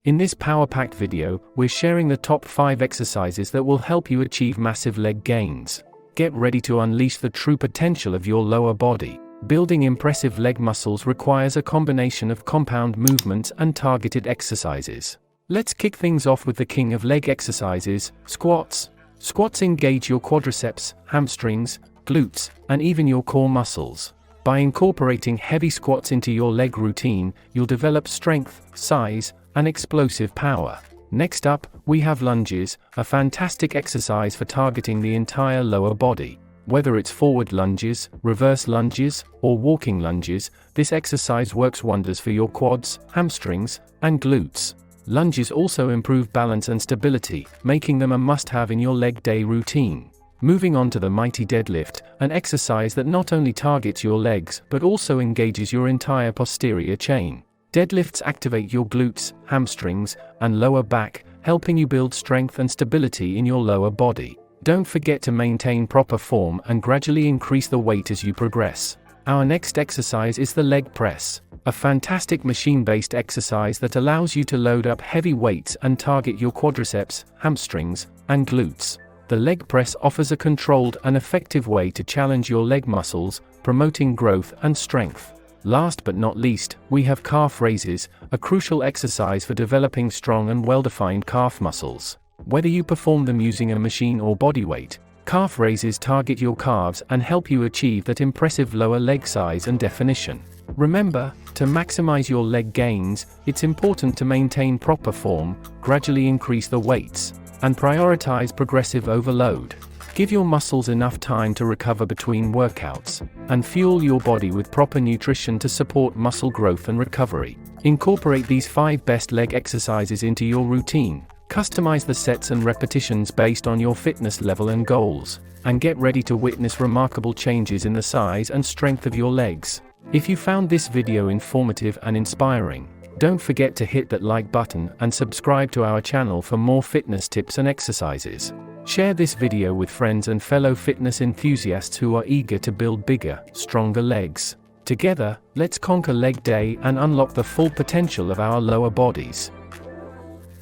In this power-packed video, we're sharing the top 5 exercises that will help you achieve massive leg gains. Get ready to unleash the true potential of your lower body. Building impressive leg muscles requires a combination of compound movements and targeted exercises. Let's kick things off with the king of leg exercises, squats. Squats engage your quadriceps, hamstrings, glutes, and even your core muscles. By incorporating heavy squats into your leg routine, you'll develop strength, size, and explosive power. Next up, we have lunges, a fantastic exercise for targeting the entire lower body. Whether it's forward lunges, reverse lunges, or walking lunges, this exercise works wonders for your quads, hamstrings, and glutes. Lunges also improve balance and stability, making them a must-have in your leg day routine. Moving on to the mighty deadlift, an exercise that not only targets your legs but also engages your entire posterior chain. Deadlifts activate your glutes, hamstrings, and lower back, helping you build strength and stability in your lower body. Don't forget to maintain proper form and gradually increase the weight as you progress. Our next exercise is the leg press, a fantastic machine-based exercise that allows you to load up heavy weights and target your quadriceps, hamstrings, and glutes. The leg press offers a controlled and effective way to challenge your leg muscles, promoting growth and strength. Last but not least, we have calf raises, a crucial exercise for developing strong and well-defined calf muscles. Whether you perform them using a machine or body weight, calf raises target your calves and help you achieve that impressive lower leg size and definition. Remember, to maximize your leg gains, it's important to maintain proper form, gradually increase the weights, and prioritize progressive overload. Give your muscles enough time to recover between workouts, and fuel your body with proper nutrition to support muscle growth and recovery. Incorporate these 5 best leg exercises into your routine, customize the sets and repetitions based on your fitness level and goals, and get ready to witness remarkable changes in the size and strength of your legs. If you found this video informative and inspiring, don't forget to hit that like button and subscribe to our channel for more fitness tips and exercises. Share this video with friends and fellow fitness enthusiasts who are eager to build bigger, stronger legs. Together, let's conquer leg day and unlock the full potential of our lower bodies.